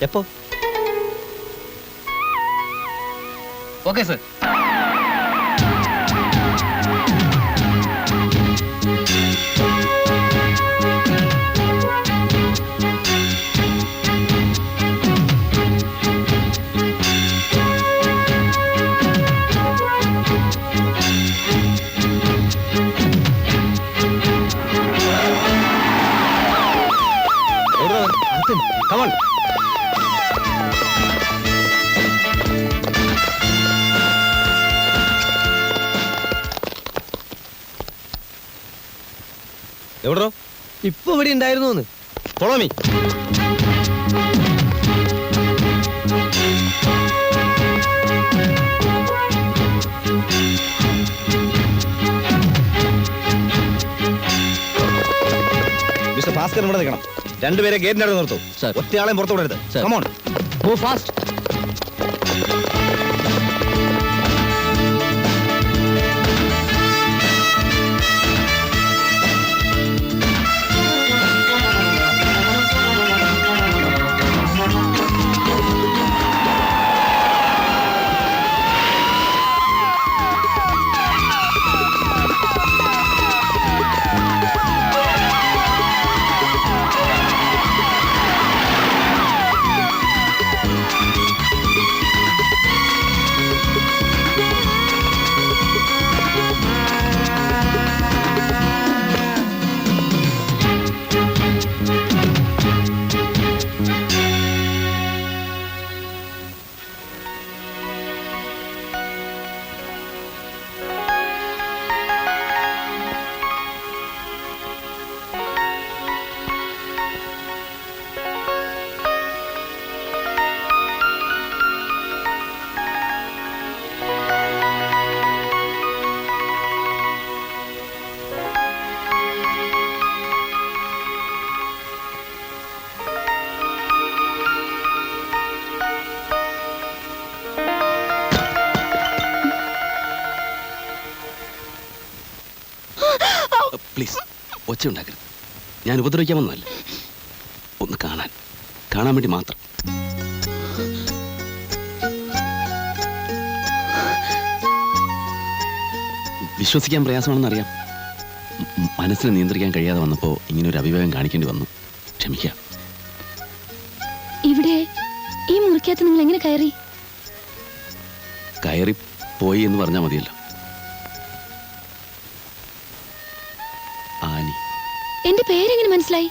എപ്പോ? Okay sir. Come on. എവിടോ? ഇപ്പൊ ഇവിടെ ഉണ്ടായിരുന്നു. Follow me. മിസ്റ്റർ ഭാസ്കർ ഇവിടെ നിൽക്കണം. രണ്ടുപേരെ ഗേറ്റിന്റെ അടുത്ത് നിർത്തൂ. ഒറ്റയാളെയും പുറത്തു വിടരുത്. Come on. Move fast. Please ഒച്ച ഉണ്ടാക്കരുത്. ഞാൻ ഉപദ്രവിക്കാൻ വന്നതല്ല. ഒന്ന് കാണാൻ വേണ്ടി മാത്രം. വിശ്വസിക്കാൻ പ്രയാസമാണെന്നറിയാം. മനസ്സിനെ നിയന്ത്രിക്കാൻ കഴിയാതെ വന്നപ്പോൾ ഇങ്ങനെ ഒരു അഭിപ്രായം കാണിക്കേണ്ടി വന്നു. ക്ഷമിക്കാം. ഇവിടെ ഈ മുറിക്കകത്ത് നിങ്ങൾ എങ്ങനെ കയറി പോയി എന്ന് പറഞ്ഞാൽ മതിയല്ലോ. ആനി. എന്റെ പേരെങ്ങനെ മനസ്സിലായി?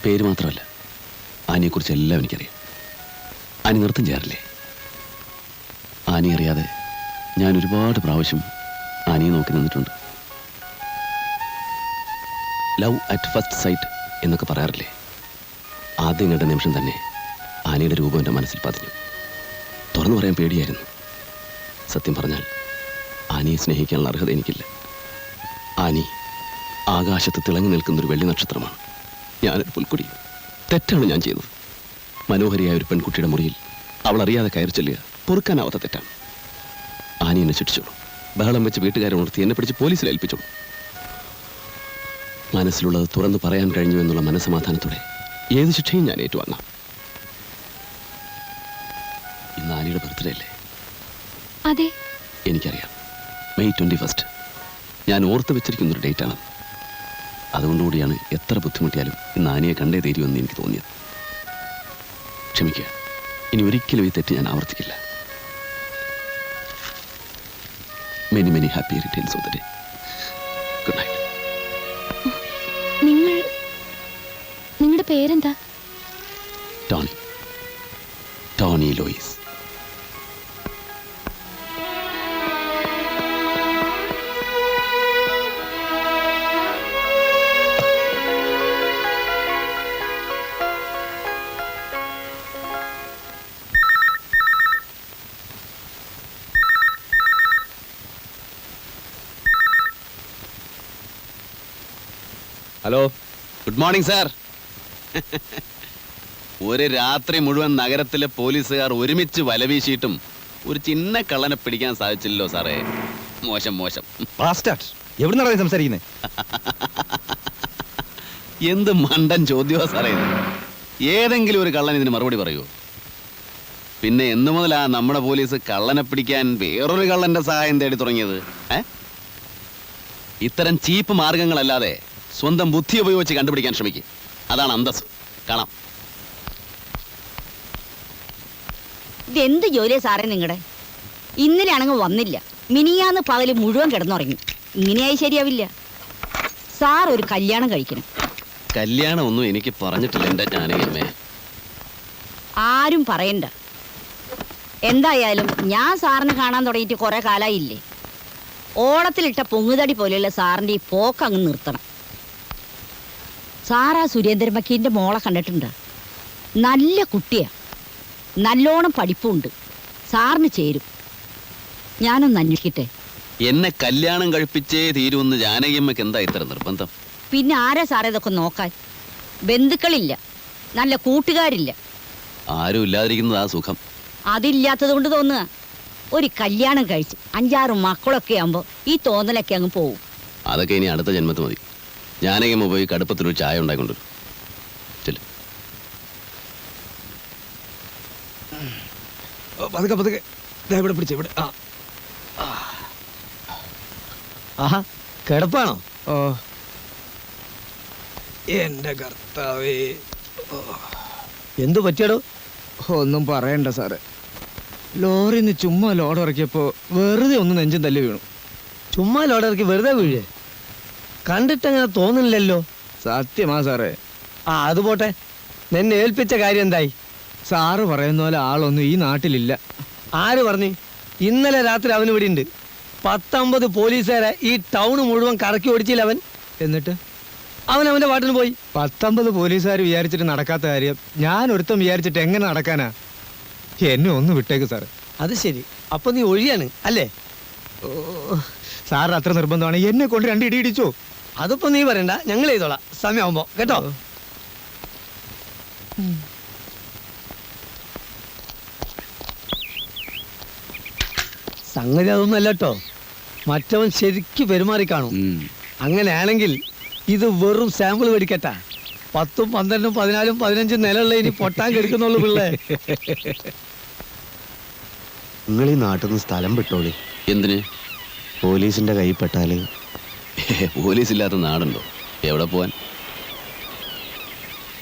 പേര് മാത്രമല്ല, ആനിയെക്കുറിച്ച് എല്ലാം എനിക്കറിയാം. ആനി നൃത്തം ചെയ്യാറില്ലേ? ആനി അറിയാതെ ഞാൻ ഒരുപാട് പ്രാവശ്യം ആനിയെ നോക്കി നിന്നിട്ടുണ്ട്. ലവ് അറ്റ് ഫസ്റ്റ് സൈറ്റ് എന്നൊക്കെ പറയാറില്ലേ? ആദ്യം കണ്ട നിമിഷം തന്നെ ആനിയുടെ രൂപം എൻ്റെ മനസ്സിൽ പതിഞ്ഞു. തുറന്നു പറയാൻ പേടിയായിരുന്നു. സത്യം പറഞ്ഞാൽ ആനിയെ സ്നേഹിക്കാനുള്ള അർഹത എനിക്കില്ല. ആനി ആകാശത്ത് തിളങ്ങി നിൽക്കുന്നൊരു വെള്ളി നക്ഷത്രമാണ്. ഞാനൊരു പുൽക്കൊടി. തെറ്റാണ് ഞാൻ ചെയ്തത്. മനോഹരിയായ ഒരു പെൺകുട്ടിയുടെ മുറിയിൽ അവൾ അറിയാതെ കയറി ചെല്ലുക പൊറുക്കാനാവാത്ത തെറ്റാണ്. ആനി എന്നെ ശിക്ഷിച്ചോളൂ. ബഹളം വെച്ച് വീട്ടുകാരെ ഉണർത്തി എന്നെ പിടിച്ച് പോലീസിൽ ഏൽപ്പിച്ചോളൂ. മനസ്സിലുള്ളത് തുറന്നു പറയാൻ കഴിഞ്ഞു എന്നുള്ള മനസ്സമാധാനത്തോടെ ഏത് ശിക്ഷയും ഞാൻ ഏറ്റുവാങ്ങാം. ഇന്ന് ആനിയുടെ ബർത്ത്ഡേ അല്ലേ? അതെ, എനിക്കറിയാം. മെയ് 21 ഞാൻ ഓർത്ത് വെച്ചിരിക്കുന്നൊരു ഡേറ്റാണ്. അതുകൊണ്ടുകൂടിയാണ് എത്ര ബുദ്ധിമുട്ടിയാലും ഇന്ന് ആനിയെ കണ്ടേ തീരുമെന്ന് എനിക്ക് തോന്നിയത്. ക്ഷമിക്കുക. ഇനി ഒരിക്കലും ഈ തെറ്റ് ഞാൻ ആവർത്തിക്കില്ല. Many many happy returns of the day. Good night. നിങ്ങളുടെ പേരെന്താ? Tony Lois. Hello, good morning sir. ഒരു രാത്രി മുഴുവൻ നഗരത്തിലെ പോലീസുകാർ ഒരുമിച്ച് വലവീശിയിട്ടും ഒരു ചിന്ന കള്ളനെ പിടിക്കാൻ സാധിച്ചില്ലല്ലോ സാറേ. മോശം. എവിടുന്നാണ് സംസാരിക്കുന്നത്? എന്ത് മണ്ടൻ ചോദ്യമാ സാറേ ഇത്. ഏതെങ്കിലും ഒരു കള്ളൻ ഇതിന് മറുപടി പറയൂ? പിന്നെ എന്നു മുതലാ നമ്മുടെ പോലീസ് കള്ളനെ പിടിക്കാൻ വേറൊരു കള്ളന്റെ സഹായം തേടി തുടങ്ങിയത്? ഇത്തരം ചീപ്പ് മാർഗങ്ങളല്ലാതെ സ്വന്തം ബുദ്ധി ഉപയോഗിച്ച് കണ്ടുപിടിക്കാൻ ശ്രമിക്കും. അതാണ് അന്തസ്. കാണാം. ഇതെന്ത് ജോലിയാ സാറേ നിങ്ങളുടെ? ഇന്നലെയാണെങ്കിൽ വന്നില്ല, മിനിയാന്ന് പകല് മുഴുവൻ കിടന്നുറങ്ങി. ഇങ്ങനെയായി ശരിയാവില്ല. സാർ ഒരു കല്യാണം കഴിക്കണം. കല്യാണം ഒന്നും എനിക്ക് പറഞ്ഞിട്ടില്ല എന്റെ ജാനകിയമ്മേ. ആരും പറയണ്ട. എന്തായാലും ഞാൻ സാറിന് കാണാൻ തുടങ്ങിയിട്ട് കുറെ കാലായില്ലേ. ഓളത്തിലിട്ട പൊങ്ങുതടി പോലെയുള്ള സാറിന്റെ ഈ പോക്ക് അങ്ങ് നിർത്തണം. സാറാ സുരേന്ദ്രൻ മക്കീന്റെ മോളെ കണ്ടിട്ടുണ്ട്. നല്ല കുട്ടിയാ, നല്ലോണം പഠിപ്പുണ്ട്. സാറിന് ചേരും. ഞാനൊന്ന് അന്വേഷിക്കട്ടെ. എന്നെ കല്യാണം കഴിപ്പിച്ചേ തീരുമെന്ന് ജാനകിയമ്മക്ക് എന്താ ഇത്ര നിർബന്ധം? പിന്നെ ആരാ സാറേ ഇതൊക്കെ നോക്കാൻ? ബന്ധുക്കളില്ല, നല്ല കൂട്ടുകാരില്ല. ആരും ഇല്ലാതിരിക്കുന്നത് ആ സുഖം. അതില്ലാത്തത് കൊണ്ട് തോന്നുക. ഒരു കല്യാണം കഴിച്ച് 5-6 മക്കളൊക്കെ ആകുമ്പോൾ ഈ തോന്നലൊക്കെ അങ്ങ് പോവും. അതൊക്കെ ഇനി അടുത്ത ജന്മത്ത് മതി. ജാനകിയമ്മ പോയി കടുപ്പത്തിലൊരു ചായ ഉണ്ടായിക്കൊണ്ടുവരും. ചെല്ല്. പതുക്കെ പതുക്കെ. ഇവിടെ പിടിച്ച ഇവിടെ. ആഹാ, കിടപ്പാണോ? ഓ എന്റെ കർത്താവേ. എന്തു പറ്റിയടോ? ഒന്നും പറയണ്ട സാറേ. ലോറിന്ന് ചുമ്മാ ലോഡ് ഇറക്കിയപ്പോ വെറുതെ ഒന്ന് നെഞ്ചും തല്ലി വീണു. ചുമ്മാ ലോഡിറക്കി വെറുതെ വീഴേ? കണ്ടിട്ടങ്ങനെ തോന്നുന്നില്ലല്ലോ. സത്യമാ സാറേ. അത് പോട്ടെ. നിന്നെ ഏൽപ്പിച്ച കാര്യം എന്തായി? സാറ് പറയുന്ന പോലെ ആളൊന്നും ഈ നാട്ടിലില്ല. ആര് പറഞ്ഞു? ഇന്നലെ രാത്രി അവൻ ഇവിടെ ഉണ്ട്. 19 പോലീസുകാരെ ഈ ടൗൺ മുഴുവൻ കറക്കി ഓടിച്ചില്ല അവൻ. എന്നിട്ട് അവൻ അവന്റെ പാട്ടിന് പോയി. 19 പോലീസുകാർ വിചാരിച്ചിട്ട് നടക്കാത്ത കാര്യം ഞാൻ ഒരുത്തം വിചാരിച്ചിട്ട് എങ്ങനെ നടക്കാനാ? എന്നെ ഒന്ന് വിട്ടേക്ക് സാറ്. അത് ശരി. അപ്പൊ നീ ഒഴിയാണ് അല്ലേ? സാറിന് അത്ര നിർബന്ധമാണ് എന്നെ കൊണ്ട് 2 ഇടി ഇടിച്ചോ? അതിപ്പോ നീ പറയണ്ട, ഞങ്ങൾ ചെയ്തോളാം സമയമാകുമ്പോ, കേട്ടോ? സംഗതി അതൊന്നും അല്ല കേട്ടോ. മറ്റവൻ ശരിക്ക് പെരുമാറി കാണും. അങ്ങനെയാണെങ്കിൽ ഇത് വെറും സാമ്പിൾ മേടിക്കട്ടാ. 10, 12, 14, 15 നിലയുള്ള ഇനി പൊട്ടാൻ കെടുക്കുന്നുള്ളു പിള്ളേ. നിങ്ങൾ ഈ നാട്ടിൽ നിന്ന് സ്ഥലം വിട്ടോളി. എന്തിന്? പോലീസിന്റെ കൈ പെട്ടാല്. പോലീസ് ഇല്ലാത്ത നാടുണ്ടോ? എവിടെ പോവാൻ?